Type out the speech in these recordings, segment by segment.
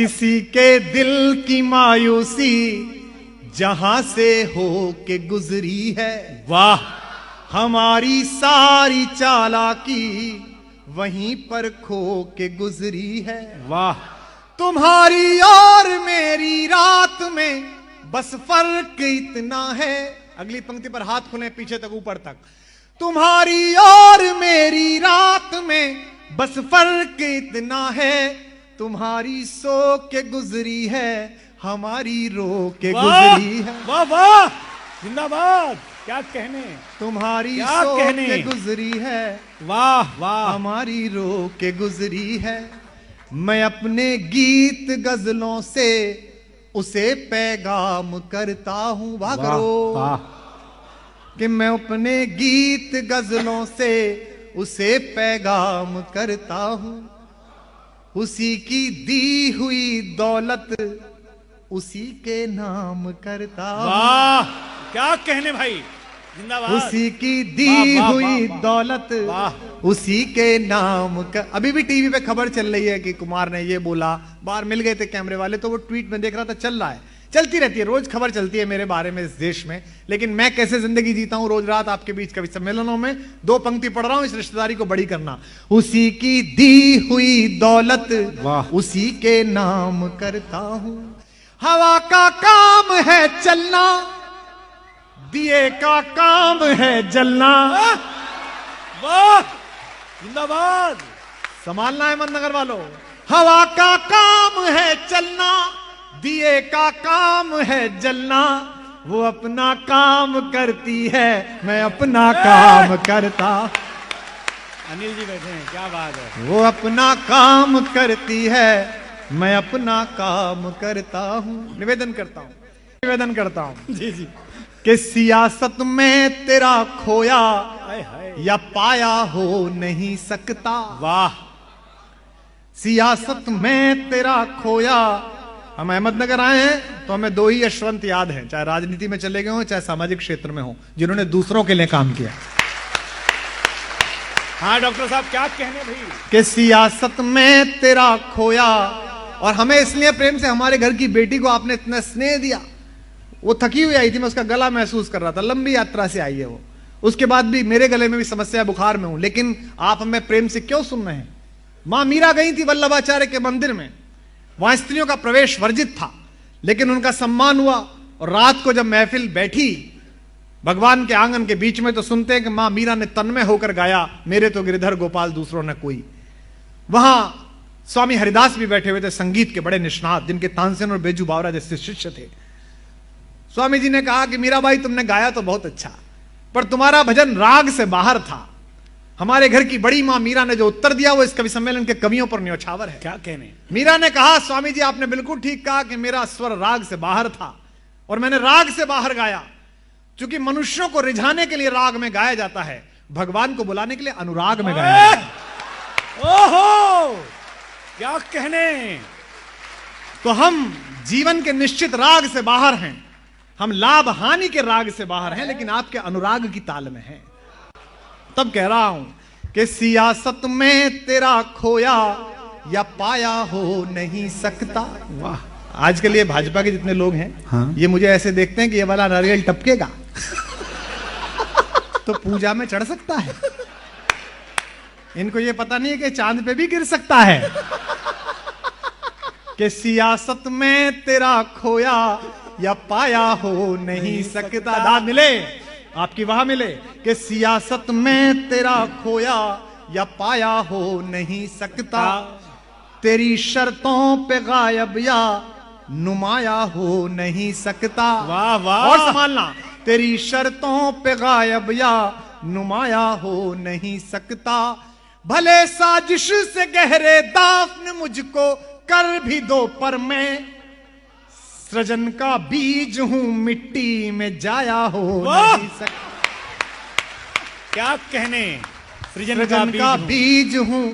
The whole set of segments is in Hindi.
किसी के दिल की मायूसी जहां से हो के गुजरी है, वाह, हमारी सारी चालाकी वहीं पर खो के गुजरी है। वाह, तुम्हारी और मेरी रात में बस फर्क इतना है। अगली पंक्ति पर हाथ खुले पीछे तक ऊपर तक। तुम्हारी और मेरी रात में बस फर्क इतना है, तुम्हारी सो के गुजरी है, हमारी रो के गुजरी है। वाह वाह, जिंदाबाद। क्या कहने, तुम्हारी क्या सो कहने? के गुजरी है, वाह वाह, हमारी रो के गुजरी है। मैं अपने गीत गजलों से उसे पैगाम करता हूं। वाह करो वाह, कि मैं अपने गीत गजलों से उसे पैगाम करता हूं। उसी की दी हुई दौलत उसी के नाम करता हूं। वाह, क्या कहने भाई, जिंदाबाद। उसी की दी वाह, वाह, हुई वाह, वाह। दौलत वाह। उसी के नाम का। अभी भी टीवी पे खबर चल रही है कि कुमार ने ये बोला, बाहर मिल गए थे कैमरे वाले तो वो ट्वीट में देख रहा था, चल रहा है, चलती रहती है, रोज खबर चलती है मेरे बारे में इस देश में। लेकिन मैं कैसे जिंदगी जीता हूं रोज रात आपके बीच कवि सम्मेलनों में, दो पंक्ति पढ़ रहा हूं इस रिश्तेदारी को बड़ी करना। उसी की दी हुई दौलत वाह। उसी के नाम करता हूं। हवा का काम है चलना, दिए का काम है जलना। वाह, जिंदाबाद। संभालना है मदनगर वालों। हवा का काम है चलना, दिए का काम है जलना। वो अपना काम करती है, मैं अपना काम करता। अनिल जी बैठे हैं, क्या बात है। वो अपना काम करती है, मैं अपना काम करता हूं। निवेदन करता हूं जी जी, कि सियासत में तेरा खोया हाय हाय, या पाया हो नहीं सकता। वाह, सियासत में तेरा खोया। हम अहमदनगर आए हैं तो हमें दो ही यशवंत याद हैं, चाहे राजनीति में चले गए हो चाहे सामाजिक क्षेत्र में हो, जिन्होंने दूसरों के लिए काम किया। हाँ डॉक्टर साहब, क्या कहने भाई। कि सियासत में तेरा खोया। और हमें इसलिए प्रेम से हमारे घर की बेटी को आपने इतना स्नेह दिया। वो थकी हुई आई थी, मैं उसका गला महसूस कर रहा था, लंबी यात्रा से आई है वो। उसके बाद भी मेरे गले में भी समस्या, बुखार में हूं, लेकिन आप हमें प्रेम से क्यों सुन रहे हैं। मां मीरा गई थी वल्लभाचार्य के मंदिर में, वहां स्त्रियों का प्रवेश वर्जित था, लेकिन उनका सम्मान हुआ। और रात को जब महफिल बैठी भगवान के आंगन के बीच में, तो सुनते हैं कि मां मीरा ने तन्मय होकर गाया, मेरे तो गिरधर गोपाल दूसरों ने कोई। वहां स्वामी हरिदास भी बैठे हुए थे, संगीत के बड़े निष्णात, जिनके तानसेन और बेजू बावरा जैसे शिष्य थे। स्वामी जी ने कहा कि मीराबाई, तुमने गाया तो बहुत अच्छा, पर तुम्हारा भजन राग से बाहर था। हमारे घर की बड़ी मां मीरा ने जो उत्तर दिया वो इस कवि सम्मेलन के कवियों पर न्यौछावर है। क्या कहने। मीरा ने कहा, स्वामी जी आपने बिल्कुल ठीक कहा कि मेरा स्वर राग से बाहर था और मैंने राग से बाहर गाया। क्योंकि मनुष्यों को रिझाने के लिए राग में गाया जाता है, भगवान को बुलाने के लिए अनुराग में गाया जाता है। ओहो, क्या कहने। तो हम जीवन के निश्चित राग से बाहर हैं, हम लाभ हानि के राग से बाहर हैं, लेकिन आपके अनुराग की ताल में हैं। तब कह रहा हूं कि सियासत में तेरा खोया या पाया हो नहीं सकता। वाह, आजकल ये भाजपा के जितने लोग हैं, हाँ? ये मुझे ऐसे देखते हैं कि ये वाला नारियल टपकेगा तो पूजा में चढ़ सकता है। इनको ये पता नहीं है कि चांद पे भी गिर सकता है। कि सियासत में तेरा खोया या पाया हो नहीं सकता। दाद मिले आपकी, वहां मिले कि सियासत में तेरा खोया या पाया हो नहीं सकता। तेरी शर्तों पे गायब या नुमाया हो नहीं सकता। वाह वाह, और संभालना, तेरी शर्तों पे गायब या नुमाया हो नहीं सकता। भले साजिश से गहरे दाफन मुझको कर भी दो, पर मैं सृजन का बीज हूं, मिट्टी में जाया हो नहीं सकता। क्या कहने। सृजन का बीज हूं,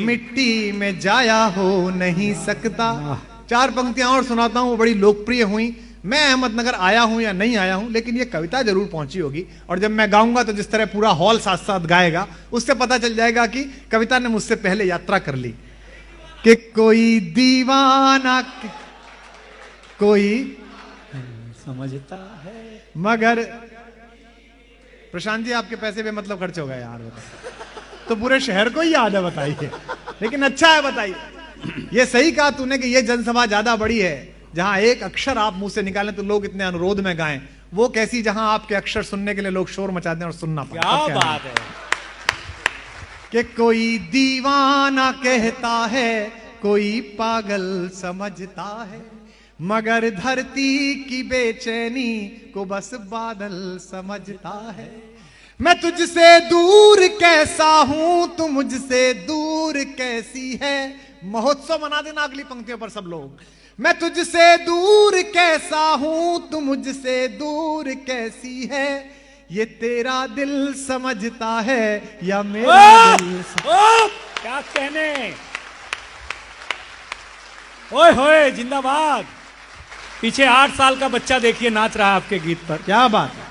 मिट्टी में जाया हो नहीं सकता। चार पंक्तियां और सुनाता हूं, वो बड़ी लोकप्रिय हुई। मैं अहमदनगर आया हूं या नहीं आया हूं, लेकिन ये कविता जरूर पहुंची होगी। और जब मैं गाऊंगा तो जिस तरह पूरा हॉल साथ साथ गाएगा, उससे पता चल जाएगा कि कविता ने मुझसे पहले यात्रा कर ली। कि कोई दीवाना कोई समझता है। मगर प्रशांत जी आपके पैसे बेमतलब खर्च हो गए यार, तो पूरे शहर को ही याद है, बताइए। लेकिन अच्छा है, बताइए। ये सही कहा तूने कि ये जनसभा ज्यादा बड़ी है, जहां एक अक्षर आप मुंह से निकालें तो लोग इतने अनुरोध में गाएं, वो कैसी जहां आपके अक्षर सुनने के लिए लोग शोर मचाते हैं और सुनना पाते। क्या बात है कि कोई दीवाना कहता है, कोई पागल समझता है, मगर धरती की बेचैनी को बस बादल समझता है। मैं तुझसे दूर कैसा हूं, तू मुझसे दूर कैसी है। महोत्सव मना देना अगली पंक्तियों पर सब लोग। मैं तुझसे दूर कैसा हूं, तू मुझसे दूर कैसी है। ये तेरा दिल समझता है या मेरा दिल क्या कहने। ओए होए जिंदाबाद। पीछे 8 साल का बच्चा देखिए नाच रहा है आपके गीत पर। क्या बात है।